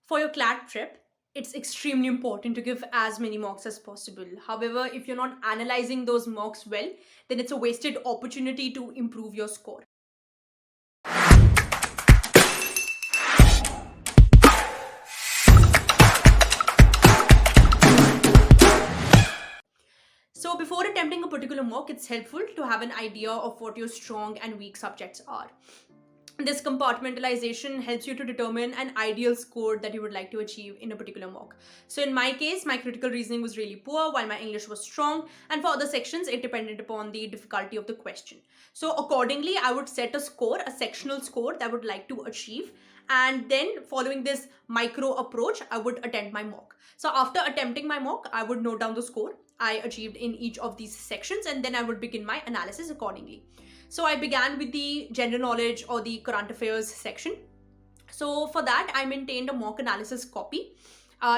For your CLAT trip, it's extremely important to give as many mocks as possible. However, if you're not analyzing those mocks well, then it's a wasted opportunity to improve your score. So before attempting a particular mock, it's helpful to have an idea of what your strong and weak subjects are. This compartmentalization helps you to determine an ideal score that you would like to achieve in a particular mock. So in my case, my critical reasoning was really poor while my English was strong, and for other sections, it depended upon the difficulty of the question. So accordingly, I would set a score, a sectional score that I would like to achieve, and then following this micro approach, I would attempt my mock. So after attempting my mock, I would note down the score I achieved in each of these sections, and then I would begin my analysis accordingly. So I began with the general knowledge or the current affairs section. So for that, I maintained a mock analysis copy.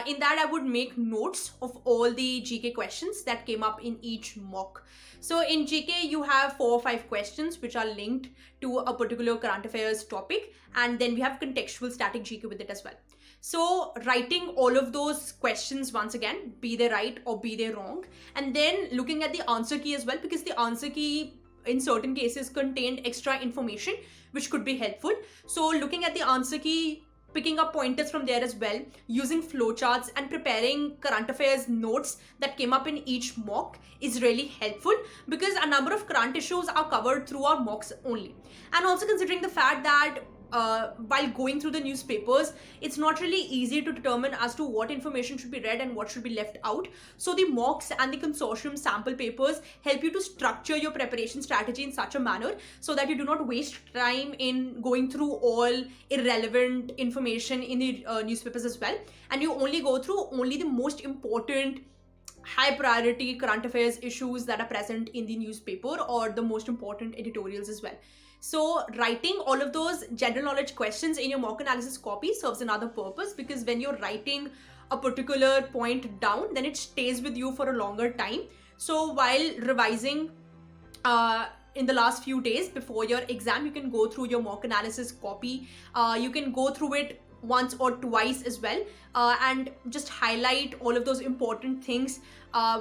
In that, I would make notes of all the GK questions that came up in each mock. So in GK, you have 4 or 5 questions which are linked to a particular current affairs topic, and then we have contextual static GK with it as well. So writing all of those questions once again, be they right or be they wrong, and then looking at the answer key as well, because the answer key in certain cases contained extra information which could be helpful. So looking at the answer key, picking up pointers from there as well, using flowcharts and preparing current affairs notes that came up in each mock is really helpful, because a number of current issues are covered through our mocks only. And also considering the fact that while going through the newspapers, it's not really easy to determine as to what information should be read and what should be left out. So the mocks and the consortium sample papers help you to structure your preparation strategy in such a manner so that you do not waste time in going through all irrelevant information in the newspapers as well, and you only go through only the most important high priority current affairs issues that are present in the newspaper or the most important editorials as well. So writing all of those general knowledge questions in your mock analysis copy serves another purpose, because when you're writing a particular point down, then it stays with you for a longer time. So while revising in the last few days before your exam, you can go through your mock analysis copy. You can go through it once or twice as well, and just highlight all of those important things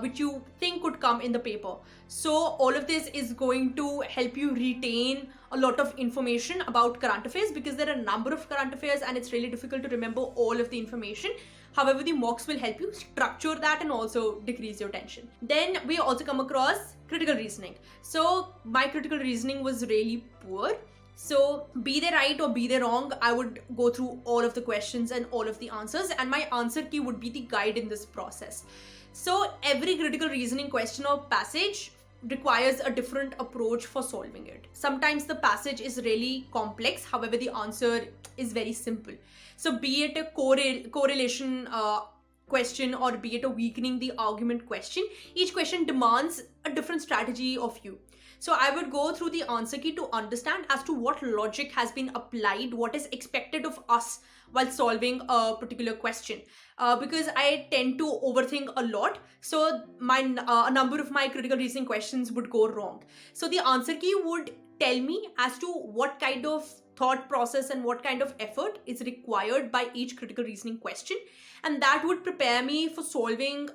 which you think could come in the paper. So all of this is going to help you retain a lot of information about current affairs, because there are a number of current affairs and it's really difficult to remember all of the information. However, the mocks will help you structure that and also decrease your tension. Then we also come across critical reasoning. So my critical reasoning was really poor. So be they right or be they wrong, I would go through all of the questions and all of the answers, and my answer key would be the guide in this process. So every critical reasoning question or passage requires a different approach for solving it. Sometimes the passage is really complex, however the answer is very simple. So be it a correlation question or be it a weakening the argument question, each question demands a different strategy of you. So I would go through the answer key to understand as to what logic has been applied, what is expected of us while solving a particular question. Because I tend to overthink a lot, so a number of my critical reasoning questions would go wrong. So the answer key would tell me as to what kind of thought process and what kind of effort is required by each critical reasoning question, and that would prepare me for solving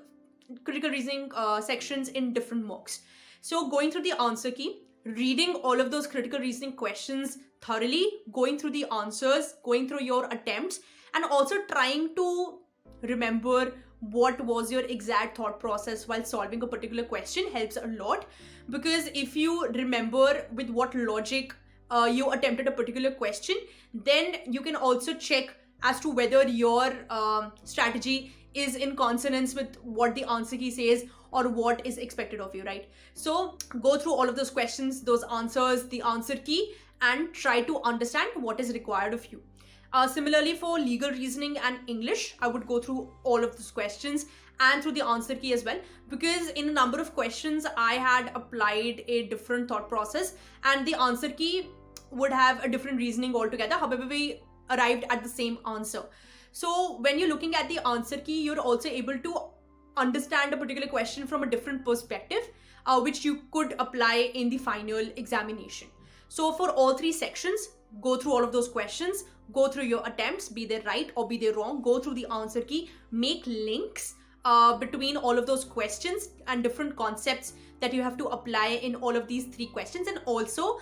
critical reasoning sections in different mocks. So going through the answer key, reading all of those critical reasoning questions thoroughly, going through the answers, going through your attempts, and also trying to remember what was your exact thought process while solving a particular question helps a lot. Because if you remember with what logic you attempted a particular question, then you can also check as to whether your strategy is in consonance with what the answer key says or what is expected of you, right? So go through all of those questions, those answers, the answer key, and try to understand what is required of you. Similarly, for legal reasoning and English, I would go through all of those questions and through the answer key as well, because in a number of questions, I had applied a different thought process and the answer key would have a different reasoning altogether. However, we arrived at the same answer. So when you're looking at the answer key, you're also able to understand a particular question from a different perspective, which you could apply in the final examination. So for all 3 sections, go through all of those questions, go through your attempts, be they right or be they wrong, go through the answer key, make links between all of those questions and different concepts that you have to apply in all of these 3 questions. And also,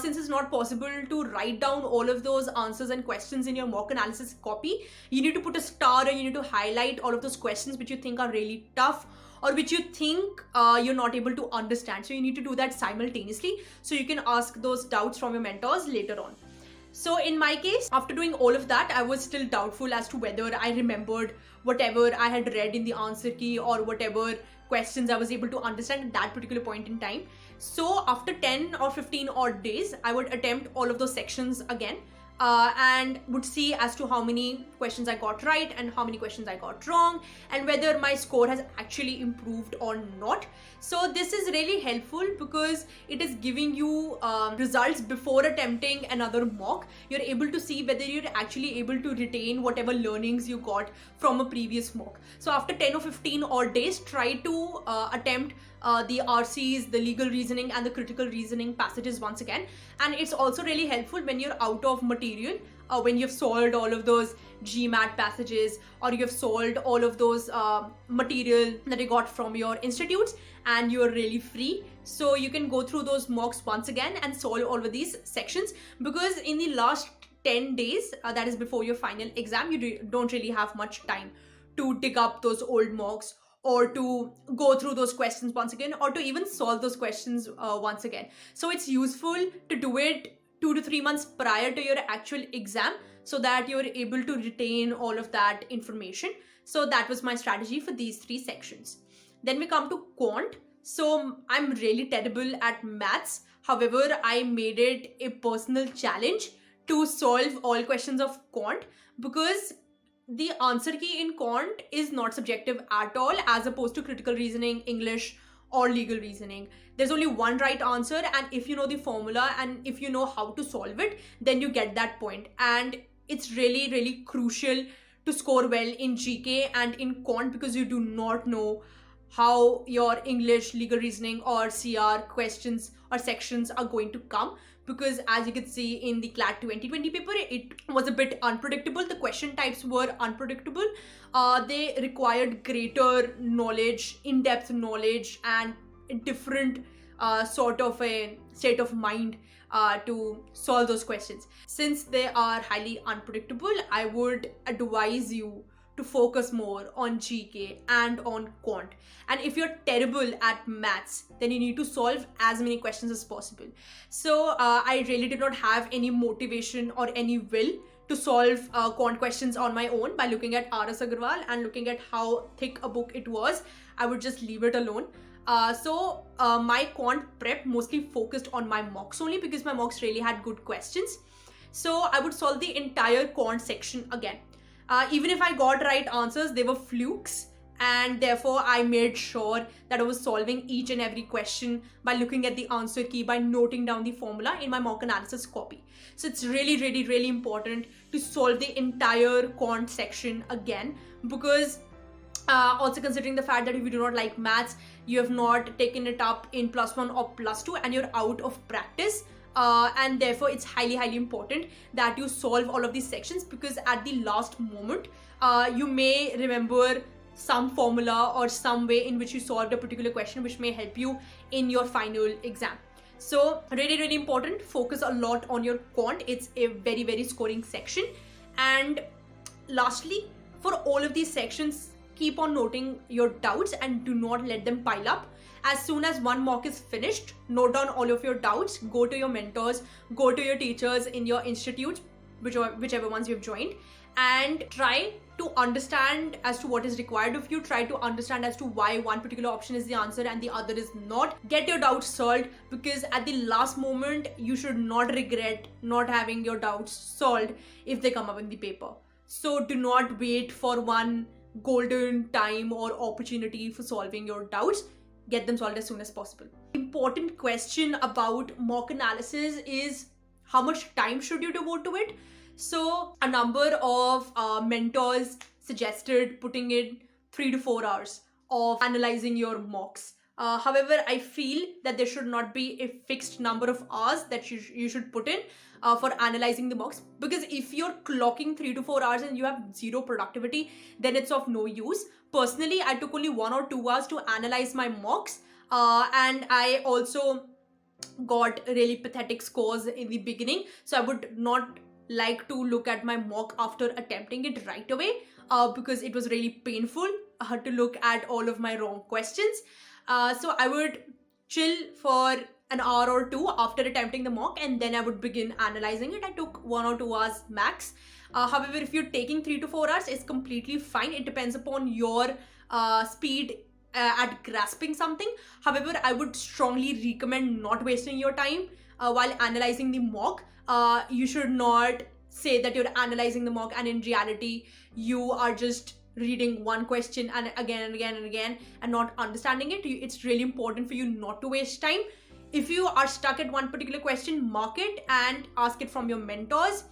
since it's not possible to write down all of those answers and questions in your mock analysis copy, you need to put a star and you need to highlight all of those questions which you think are really tough or which you think you're not able to understand. So you need to do that simultaneously so you can ask those doubts from your mentors later on. So in my case, after doing all of that, I was still doubtful as to whether I remembered whatever I had read in the answer key or whatever questions I was able to understand at that particular point in time. So after 10 or 15 odd days, I would attempt all of those sections again and would see as to how many questions I got right and how many questions I got wrong and whether my score has actually improved or not. So this is really helpful because it is giving you results before attempting another mock. You're able to see whether you're actually able to retain whatever learnings you got from a previous mock. So after 10 or 15 odd days, try to attempt the RCs, the legal reasoning and the critical reasoning passages once again. And it's also really helpful when you're out of material, when you've solved all of those GMAT passages or you've solved all of those material that you got from your institutes and you're really free. So you can go through those mocks once again and solve all of these sections, because in the last 10 days, that is before your final exam, you don't really have much time to dig up those old mocks or to go through those questions once again or to even solve those questions once again. So it's useful to do it 2 to 3 months prior to your actual exam so that you're able to retain all of that information. So that was my strategy for these 3 sections. Then we come to Quant. So I'm really terrible at maths. However, I made it a personal challenge to solve all questions of Quant because the answer key in Quant is not subjective at all, as opposed to critical reasoning, English or legal reasoning. There's only one right answer, and if you know the formula and if you know how to solve it, then you get that point. And it's really, really crucial to score well in GK and in Quant because you do not know how your English, legal reasoning or CR questions or sections are going to come, because as you can see in the CLAT 2020 paper, it was a bit unpredictable. The question types were unpredictable. They required greater knowledge, in-depth knowledge and a different sort of a state of mind to solve those questions. Since they are highly unpredictable, I would advise you to focus more on GK and on Quant. And if you're terrible at maths, then you need to solve as many questions as possible. So I really did not have any motivation or any will to solve Quant questions on my own by looking at R.S. Agarwal and looking at how thick a book it was. I would just leave it alone. So my Quant prep mostly focused on my mocks only because my mocks really had good questions. So I would solve the entire Quant section again. Even if I got right answers, they were flukes, and therefore I made sure that I was solving each and every question by looking at the answer key, by noting down the formula in my mock analysis copy. So it's really, really, really important to solve the entire Quant section again, because also considering the fact that if you do not like maths, you have not taken it up in +1 or +2 and you're out of practice. And therefore it's highly, highly important that you solve all of these sections, because at the last moment you may remember some formula or some way in which you solved a particular question which may help you in your final exam. So really, really important. Focus a lot on your Quant. It's a very, very scoring section. And lastly, for all of these sections, keep on noting your doubts and do not let them pile up. As soon as one mock is finished, note down all of your doubts, go to your mentors, go to your teachers in your institutes, whichever ones you've joined, and try to understand as to what is required of you. Try to understand as to why one particular option is the answer and the other is not. Get your doubts solved, because at the last moment, you should not regret not having your doubts solved if they come up in the paper. So do not wait for one golden time or opportunity for solving your doubts. Get them solved as soon as possible. Important question about mock analysis is how much time should you devote to it? So a number of mentors suggested putting in 3 to 4 hours of analyzing your mocks. However, I feel that there should not be a fixed number of hours that you should put in for analyzing the mocks, because if you're clocking 3 to 4 hours and you have zero productivity, then it's of no use. Personally, I took only 1 or 2 hours to analyze my mocks, and I also got really pathetic scores in the beginning, so I would not like to look at my mock after attempting it right away, because it was really painful to look at all of my wrong questions. So I would chill for an hour or two after attempting the mock, and then I would begin analyzing it. I took 1 or 2 hours max. However, if you're taking 3 to 4 hours, it's completely fine. It depends upon your speed at grasping something. However, I would strongly recommend not wasting your time while analyzing the mock. You should not say that you're analyzing the mock and in reality you are just reading one question and again and again and again and not understanding it. It's really important for you not to waste time. If you are stuck at one particular question, mark it and ask it from your mentors.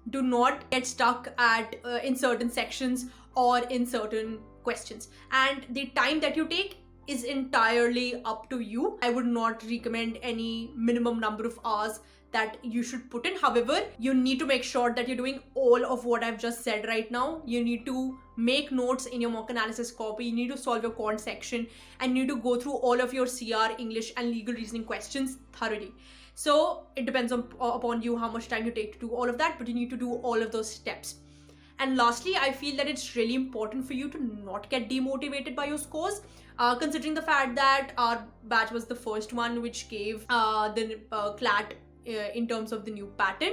Do not get stuck at in certain sections or in certain questions, and the time that you take is entirely up to you. I would not recommend any minimum number of hours that you should put in. However, you need to make sure that you're doing all of what I've just said right now. You need to make notes in your mock analysis copy, you need to solve your quant section, and you need to go through all of your CR, English and legal reasoning questions thoroughly. So it depends upon you how much time you take to do all of that, but you need to do all of those steps. And lastly, I feel that it's really important for you to not get demotivated by your scores, considering the fact that our batch was the first one which gave the CLAT in terms of the new pattern.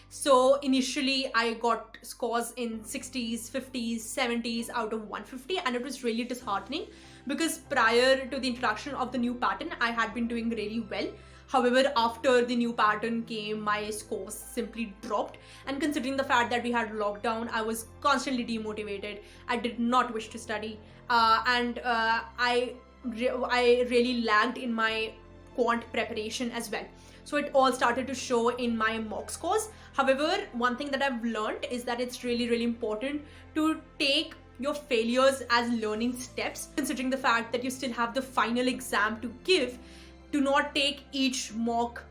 So initially I got scores in 60s, 50s, 70s out of 150, and it was really disheartening because prior to the introduction of the new pattern, I had been doing really well. However, after the new pattern came, my scores simply dropped, and considering the fact that we had lockdown, I was constantly demotivated. I did not wish to study, and I really lagged in my quant preparation as well. So it all started to show in my mock scores. However, one thing that I've learned is that it's really important to take your failures as learning steps, considering the fact that you still have the final exam to give. Do not take each mock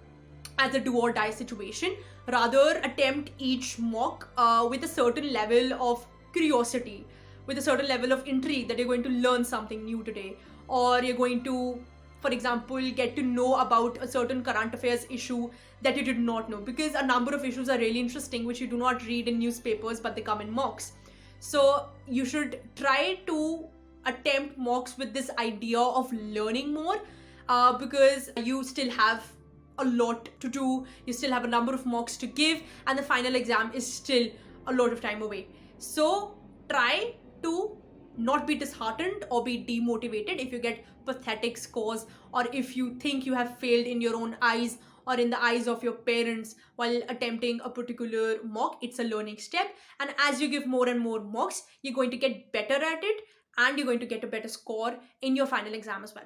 as a do or die situation. Rather, attempt each mock with a certain level of curiosity, with a certain level of intrigue that you're going to learn something new today, or you're going to, for example, get to know about a certain current affairs issue that you did not know, because a number of issues are really interesting which you do not read in newspapers but they come in mocks. So you should try to attempt mocks with this idea of learning more, because you still have a lot to do, you still have a number of mocks to give, and the final exam is still a lot of time away. So try to not be disheartened or be demotivated if you get pathetic scores, or if you think you have failed in your own eyes or in the eyes of your parents while attempting a particular mock. It's a learning step, and as you give more and more mocks, you're going to get better at it and you're going to get a better score in your final exam as well.